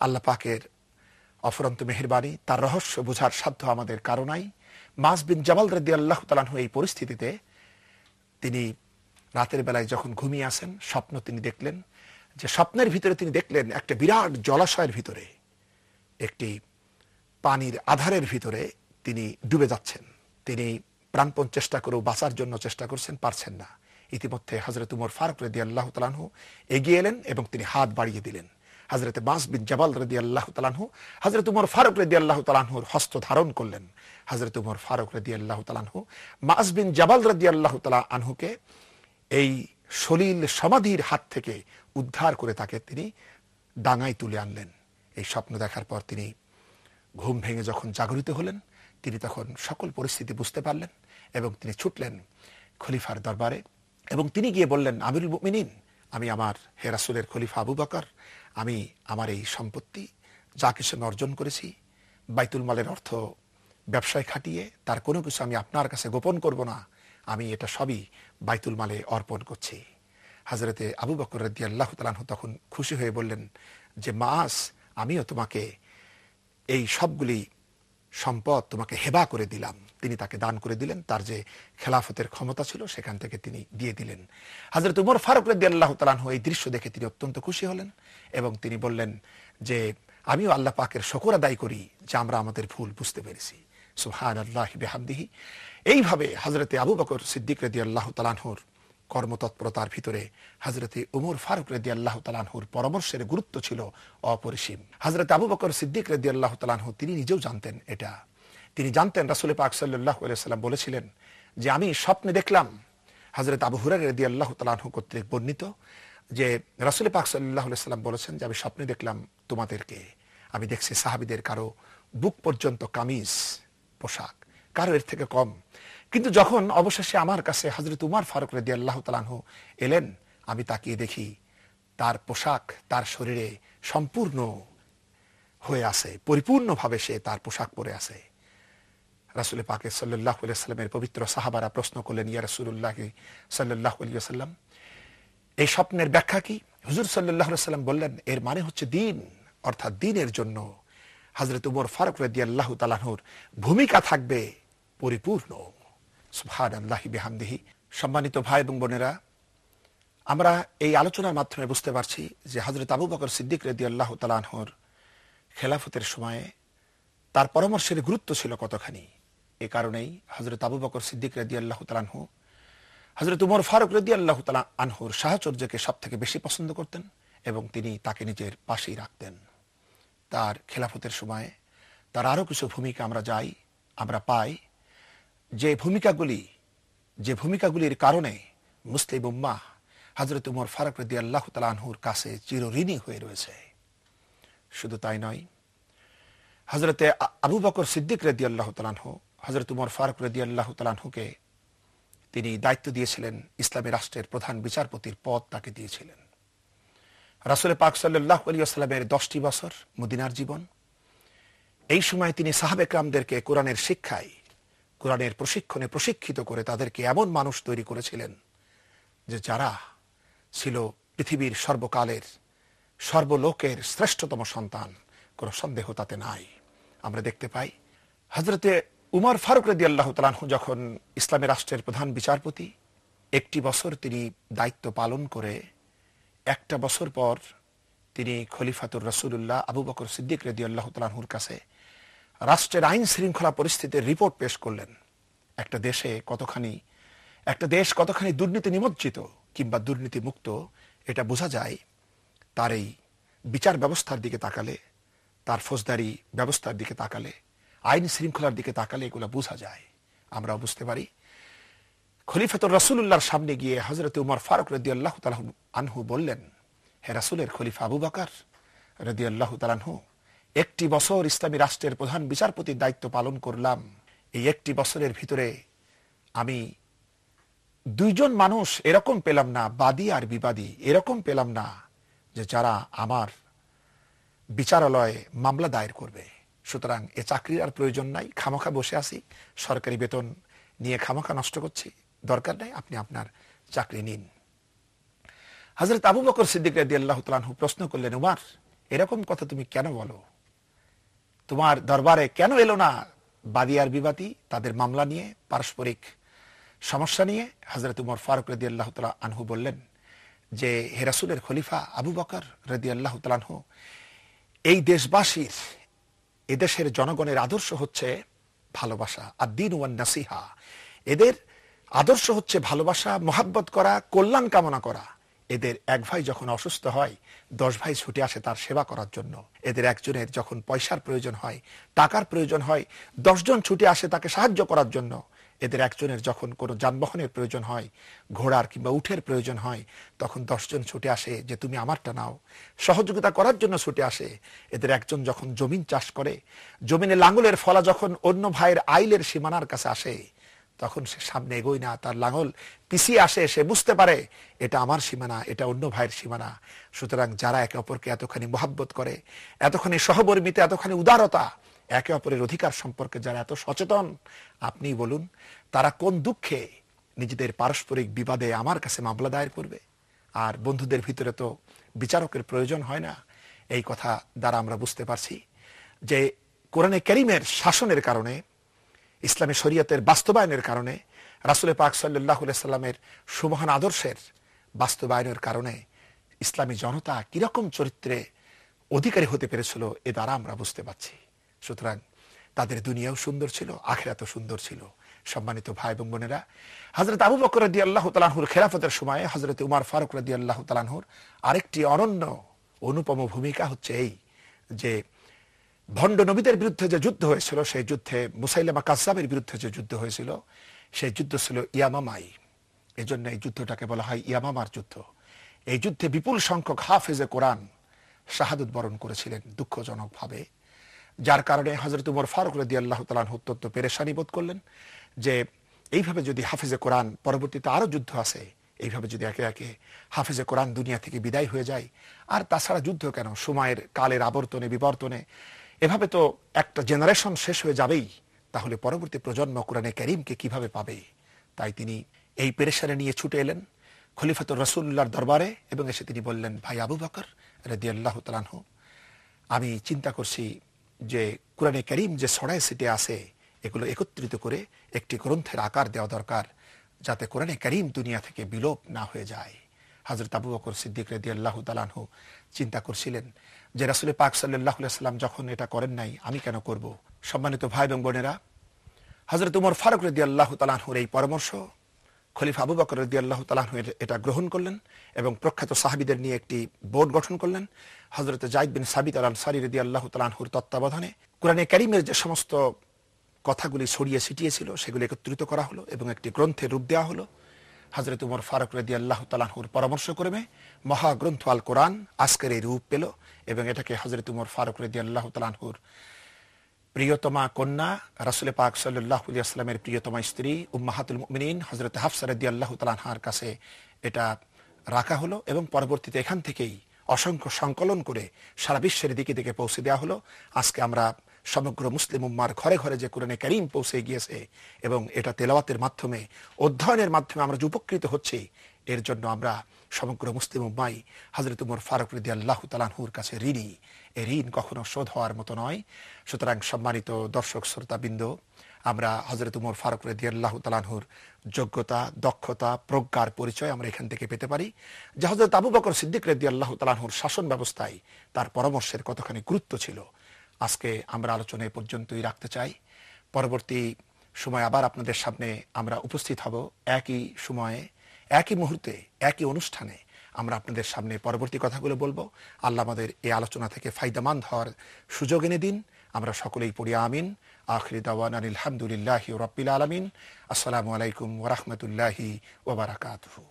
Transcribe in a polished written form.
আল্লাহ পাকের অফুরন্ত মেহেরবানি, তার রহস্য বোঝার সাধ্য আমাদের কারো নাই। মাস বিন জাবাল রাদিয়াল্লাহু তাআলা আনহু এই পরিস্থিতিতে তিনি রাতের বেলায় যখন ঘুমিয়ে আসেন, স্বপ্ন তিনি দেখলেন, যে স্বপ্নের ভিতরে তিনি দেখলেন একটা বিরাট জলাশয়ের ভিতরে, একটি পানির আধারের ভিতরে তিনি ডুবে যাচ্ছেন। তিনি প্রাণপণ চেষ্টা করেও বাঁচার জন্য চেষ্টা করছেন, পারছেন না। ইতিমধ্যে হযরত উমর ফারুক রাদিয়াল্লাহু তাআলা আনহু এগিয়ে এলেন এবং তিনি হাত বাড়িয়ে দিলেন। হযরত মাস বিন জাবাল রাদিয়াল্লাহু তাআলা আনহু হযরত উমর ফারুক রাদিয়াল্লাহু তাআলা আনহুর হস্ত ধারণ করলেন। হযরত উমর ফারুক রাদিয়াল্লাহু তাআলা আনহু মাস বিন জাবাল রাদিয়াল্লাহু তাআলা আনহুকে এই সলিল সমাধির হাত থেকে উদ্ধার করে তাকে তিনি ডাঙায় তুলে আনলেন। এই স্বপ্ন দেখার পর তিনি ঘুম ভেঙে যখন জাগরিত হলেন, তিনি তখন সকল পরিস্থিতি বুঝতে পারলেন এবং তিনি ছুটলেন খলিফার দরবারে এবং তিনি গিয়ে বললেন, আমিরুল মুমিনিন, আমি আমার হে রাসূলের খলিফা আবু বকর, আমি আমার এই সম্পত্তি যা কিছু আমি অর্জন করেছি বাইতুল মালের অর্থ ব্যবসায় খাটিয়ে, তার কোনো কিছু আমি আপনার কাছে গোপন করব না, আমি এটা সবই বাইতুল মালে অর্পণ করছি। হযরতে আবু বকর রাদিয়াল্লাহু তাআলা আনহু তখন খুশি হয়ে বললেন যে মাস, আমিও তোমাকে এই সবগুলি সম্পদ তোমাকে হেবা করে দিলাম। তিনি তাকে দান করে দিলেন, তার যে খেলাফতের ক্ষমতা ছিল সেখান থেকে তিনি দিয়ে দিলেন। হযরত উমর ফারুক রাদিয়াল্লাহু তাআলা আনহু এই দৃশ্য দেখে তিনি অত্যন্ত খুশি হলেন এবং তিনি বললেন যে আমিও আল্লাহ পাকের শুকর আদায় করি যে আমরা আমাদের ভুল বুঝতে পেরেছি। সুবহানাল্লাহি বিহামদিহি। এইভাবে হযরতে আবু বকর সিদ্দিক রাদিয়াল্লাহু তাআলা আনহুর কর্মতৎপরতার ভিতরে হযরতে উমর ফারুক রাদিয়াল্লাহু তাআলা আনহুর পরামর্শের গুরুত্ব ছিল অপরিসীম। হযরতে আবু বকর সিদ্দিক রাদিয়াল্লাহু তাআলা আনহু তিনি নিজেও জানতেন এটা। তিনি জানতেন রাসূল পাক সাল্লাল্লাহু আলাইহি ওয়াসাল্লাম বলেছিলেন যে আমি স্বপ্নে দেখলাম, হযরত আবু হুরায়রা রাদিয়াল্লাহু তাআলা আনহু কর্তৃক বর্ণিত, যে রাসূল পাক সাল্লাল্লাহু আলাইহি ওয়াসাল্লাম বলেছেন যে আমি স্বপ্নে দেখলাম তোমাদেরকে, আমি দেখছি সাহাবীদের কারো বুক পর্যন্ত কামিজ পোশাক, কারো এর থেকে কম। কিন্তু যখন অবশেষে আমার কাছে হযরত উমর ফারুক রাদিয়াল্লাহু তাআলা আনহু এলেন, আমি তাকিয়ে দেখি তার পোশাক তার শরীরে সম্পূর্ণ হয়ে আছে, পরিপূর্ণভাবে সে তার পোশাক পরে আছে। রাসূল পাক সাল্লাল্লাহু আলাইহি ওয়াসাল্লামের পবিত্র সাহাবারা প্রশ্ন করলেন, ইয়া রাসূলুল্লাহ সাল্লাল্লাহু আলাইহি ওয়াসাল্লাম, এই স্বপ্নের ব্যাখ্যা কি? হুজুর সাল্লাল্লাহু আলাইহি ওয়াসাল্লাম বললেন, এর মানে হচ্ছে দিন, অর্থাৎ দিনের জন্য হযরত উমর ফারুক রাদিয়াল্লাহু তাআলা আনহুর ভূমিকা থাকবে পরিপূর্ণ। সুবহানাল্লাহি বিহামদিহি। সম্মানিত ভাই এবং বোনেরা, আমরা এই আলোচনার মাধ্যমে বুঝতে পারছি যে হযরত আবু বকর সিদ্দিক রাদিয়াল্লাহু তাআলা আনহুর খেলাফতের সময়ে তার পরামর্শের গুরুত্ব ছিল কতখানি। এই কারণেই হযরত আবু বকর সিদ্দিক রাদিয়াল্লাহু তাআলা আনহু হযরত উমর ফারুক রাদিয়াল্লাহু তাআলা আনহুর সাহচর্যকে সবথেকে বেশি পছন্দ করতেন এবং তিনি তাকে নিজের পাশেই রাখতেন। তার খেলাফতের সময়ে তার আরো কিছু ভূমিকা আমরা পাই, যে ভূমিকাগুলির কারণে মুসলিম উম্মাহ হযরত উমর ফারুক রাদিয়াল্লাহু তাআলা আনহুর কাছে চিরঋণী হয়ে রয়েছে। শুধু তাই নয়, হযরতে আবু বকর সিদ্দিক রাদিয়াল্লাহু তাআলা আনহু হযরত উমর ফারুক রাদিয়াল্লাহু তাআলা আনহুকে তিনি দায়িত্ব দিয়েছিলেন, ইসলামী রাষ্ট্রের প্রধান বিচারপতির পদ তাকে দিয়েছিলেন। রাসূল পাক সাল্লাল্লাহু আলাইহি ওয়াসাল্লামের 10টি বছর মদিনার জীবন, এই সময় তিনি সাহাবে কেরামদেরকে কোরআনের শিক্ষায়, কোরআনের প্রশিক্ষণে প্রশিক্ষিত করে তাদেরকে এমন মানুষ তৈরি করেছিলেন যে যারা ছিল পৃথিবীর সর্বকালের সর্বলোকের শ্রেষ্ঠতম সন্তান, কোনো সন্দেহ তাতে নাই। আমরা দেখতে পাই হযরতে উমর ফারুক রাদিয়াল্লাহু তাআলা আনহু যখন ইসলামী রাষ্ট্রের প্রধান বিচারপতি, একটি বছর তিনি দায়িত্ব পালন করে একটা বছর পর তিনি খলিফাতুর রাসূলুল্লাহ আবু বকর সিদ্দিক রাদিয়াল্লাহু তাআলা আনহুর কাছে রাষ্ট্রের আইন শৃঙ্খলা পরিস্থিতির রিপোর্ট পেশ করলেন। একটা দেশ কতখানি দুর্নীতি নিমজ্জিত কিংবা দুর্নীতি মুক্ত, এটা বোঝা যায় তার এই বিচার ব্যবস্থার দিকে তাকালে, তার ফৌজদারি ব্যবস্থার দিকে তাকালে, আইন শৃঙ্খলার দিকে তাকালে এগুলো বোঝা যায়। আমরা বুঝতে পারি খলিফাতুর রাসূলুল্লাহর সামনে গিয়ে হযরত উমর ফারুক রাদিয়াল্লাহু তাআলা আনহু বললেন, হে রাসূলের খলিফা আবু বকর রাদিয়াল্লাহু তাআলা আনহু, একটি বছর ইসলামী রাষ্ট্রের প্রধান বিচারপতির দায়িত্ব পালন করলাম। এই একটি বছরের ভিতরে আমি দুইজন মানুষ এরকম পেলাম না, বাদী আর বিবাদী এরকম পেলাম না, যে যারা আমার বিচারালয়ে মামলা দায়ের করবে। সুতরাং এ চাকরির আর প্রয়োজন নাই, খামোখা বসে আছি, সরকারি বেতন নিয়ে খামোখা নষ্ট করছি, দরকার নাই, আপনি আপনার চাকরি নিন। হযরত আবু বকর সিদ্দিক রাদিয়াল্লাহু তাআলা আনহু প্রশ্ন করলেন, উমর, এরকম কথা তুমি কেন বলো? তোমার দরবারে কেন এলো না বাদী আর বিবাদী তাদের মামলা নিয়ে, পারস্পরিক সমস্যা নিয়ে? হযরত উমর ফারুক রাদিয়াল্লাহু তাআলা আনহু বললেন যে, হে রাসূলের খলিফা আবু বকর রাদিয়াল্লাহু তাআলা আনহু, এই দেশবাসীর, এদেশের জনগণের আদর্শ হচ্ছে ভালোবাসা, আদ-দীন ওয়ান নাসিহা। এদের আদর্শ হচ্ছে ভালোবাসা, মহাব্বত করা, কল্যাণ কামনা করা। এদের এক ভাই যখন অসুস্থ হয় 10 ভাই ছুটে আসে তার সেবা করার জন্য। এদের একজনের যখন পয়সার প্রয়োজন হয়, টাকার প্রয়োজন হয়, 10 জন ছুটে আসে তাকে সাহায্য করার জন্য। এদের একজনের যখন কোনো যানবাহনের প্রয়োজন হয়, ঘোড়ার কিংবা উটের প্রয়োজন হয়, তখন 10 জন ছুটে আসে যে তুমি আমারটা নাও, সহযোগিতা করার জন্য ছুটে আসে। এদের একজন যখন জমিন চাষ করে, জমিনে লাঙ্গলের ফলা যখন অন্য ভাইয়ের আইলের সীমানার কাছে আসে, তখন সে সামনে এগোয় না, তার লাঙ্গল পিছিয়ে আসে। সে বুঝতে পারে এটা আমার সীমানা, এটা অন্য ভাইয়ের সীমানা। সুতরাং যারা একে অপরকে এতখানি মহাব্বত করে, এতখানি সহবর্মিতা, এতখানি উদারতা, একে অপরের অধিকার সম্পর্কে যারা এত সচেতন, আপনি বলুন তারা কোন দুঃখে নিজেদের পারস্পরিক বিবাদে আমার কাছে মামলা দায়ের করবে? আর বন্ধুদের ভিতরে তো বিচারকের প্রয়োজন হয় না। এই কথা দ্বারা আমরা বুঝতে পারছি যে কোরআনে কারীমের শাসনের কারণে, ইসলামী শরীয়তের বাস্তবায়নের কারণে, রাসূল পাক সাল্লাল্লাহু আলাইহি সাল্লামের সুমহান আদর্শের বাস্তবায়নের কারণে ইসলামী জনতা কিরকম চরিত্রে অধিকারী হতে পেরেছিল, এ দ্বারা আমরা বুঝতে পারছি। সুতরাং তাদের দুনিয়াও সুন্দর ছিল, আখিরাতও সুন্দর ছিল। সম্মানিত ভাই এবং বোনেরা, হযরত আবু বকর রাদিয়াল্লাহু তাআলা আনহুর খেলাফতের সময়ে হযরত উমর ফারুক রাদিয়াল্লাহু তাআলা আনহুর আরেকটি অনন্য অনুপম ভূমিকা হচ্ছে এই যে, ভণ্ড নবীদের বিরুদ্ধে যে যুদ্ধ হয়েছিল, সেই যুদ্ধে মুসাইলামা কাযযাবের বিরুদ্ধে যে যুদ্ধ হয়েছিল, সেই যুদ্ধ ছিল ইয়ামামাই। এজন্য এই যুদ্ধটাকে বলা হয় ইয়ামামার যুদ্ধ। এই যুদ্ধে বিপুল সংখ্যক হাফেজে কোরআন শাহাদত বরণ করেছিলেন দুঃখজনকভাবে, যার কারণে হযরত উমর ফারুক রাদিয়াল্লাহু তাআলা আনহু অত্যন্ত পেরেশানি বোধ করলেন যে এইভাবে যদি হাফেজে কোরআন, পরবর্তীতে আরো যুদ্ধ আছে, এইভাবে যদি একে একে হাফেজে কোরআন দুনিয়া থেকে বিদায় হয়ে যায়, আর তাছাড়া যুদ্ধ কেন, সময়ের কালের আবর্তনে বিবর্তনে এভাবে তো একটা জেনারেশন শেষ হয়ে যাবেই, তাহলে পরবর্তী প্রজন্ম কোরআনে কারীমকে কিভাবে পাবে? তাই তিনি এই পেরেশানি নিয়ে ছুটে এলেন খলিফাতুর রাসূলুল্লাহর দরবারে এবং এসে তিনি বললেন, ভাই আবু বকর রাদিয়াল্লাহু তাআলা আনহু, আমি চিন্তা করছি যে কোরআনে কারীম যে ছড়ায় ছিটে আছে, এগুলো একত্রিত করে একটি গ্রন্থের আকার দেওয়া দরকার, যাতে কোরআনে কারীম দুনিয়া থেকে বিলোপ না হয়ে যায়। হযরত আবু বকর সিদ্দিক রাদিয়াল্লাহু তাআলা আনহু চিন্তা করছিলেন যে রাসূল পাক সাল্লাল্লাহু আলাইহি ওয়াসাল্লাম যখন এটা করেন নাই, আমি কেন করব? সম্মানিত ভাই এবং বোনেরা, হযরত উমর ফারুক রাদিয়াল্লাহু তাআলা আনহুর এই পরামর্শ খলিফা আবু বকর রাদিয়াল্লাহু তাআলা আনহু এটা গ্রহণ করলেন এবং প্রখ্যাত সাহাবীদের নিয়ে একটি বোর্ড গঠন করলেন। হযরত যায়েদ বিন সাবিত আল আনসারী রাদিয়াল্লাহু তাআলা আনহুর তত্ত্বাবধানে কোরআনে কারীমের যে সমস্ত কথাগুলি ছড়িয়ে ছিটিয়ে ছিল, সেগুলি একত্রিত করা হলো এবং একটি গ্রন্থের রূপ দেওয়া হলো। হযরত উমর ফারুক রাদিয়াল্লাহু তাআলা আনহুর পরামর্শক্রমে মহাগ্রন্থ আল কোরআন আজকের এই রূপ পেল এবং এটাকে হযরত উমর ফারুক রাদিয়াল্লাহু তাআলা আনহুর প্রিয়তমা কন্যা, রাসূল পাক সাল্লাল্লাহু আলাইহি ওয়াসাল্লামের প্রিয়তমা স্ত্রী উম্মাহাতুল মুমিনিন হযরত হাফসা রাদিয়াল্লাহু তাআলা আনহার কাছে এটা রাখা হলো এবং পরবর্তীতে এখান থেকেই অসংখ্য সংকলন করে সারা বিশ্বের দিকে দিকে পৌঁছে দেওয়া হলো। আজকে আমরা সমগ্র মুসলিম উম্মার ঘরে ঘরে যে কোরআনে কারীম পৌঁছে গিয়েছে এবং এটা তেলাওয়াতের মাধ্যমে, অধ্যয়নের মাধ্যমে আমরা যে উপকৃত হচ্ছি, এর জন্য আমরা সমগ্র মুসলিম উম্মাই হযরত উমর ফারুক রাদিয়াল্লাহু তাআলা আনহুর কাছে ঋণী। এই ঋণ কখনো শোধ হওয়ার মতো নয়। সুতরাং সম্মানিত দর্শক শ্রোতাবৃন্দ, আমরা হযরত উমর ফারুক রাদিয়াল্লাহু তাআলা আনহুর যোগ্যতা, দক্ষতা, প্রজ্ঞার পরিচয় আমরা এখান থেকে পেতে পারি যে হযরত আবু বকর সিদ্দিক রাদিয়াল্লাহু তাআলা আনহুর শাসন ব্যবস্থায় তার পরামর্শের কতখানি গুরুত্ব ছিল। আজকে আমরা আলোচনা এ পর্যন্তই রাখতে চাই। পরবর্তী সময় আবার আপনাদের সামনে আমরা উপস্থিত হব, একই সময়ে, একই মুহূর্তে, একই অনুষ্ঠানে আমরা আপনাদের সামনে পরবর্তী কথাগুলো বলবো। আল্লাহ আমাদের এই আলোচনা থেকে ফায়দামন্দ হওয়ার সুযোগ এনে দিন। আমরা সকলেই পড়ি আমিন। আখিরি দাওয়ানা আলহামদুলিল্লাহি রাব্বিল আলামিন। আসসালামু আলাইকুম ওয়া রাহমাতুল্লাহি ওয়া বারাকাতুহু।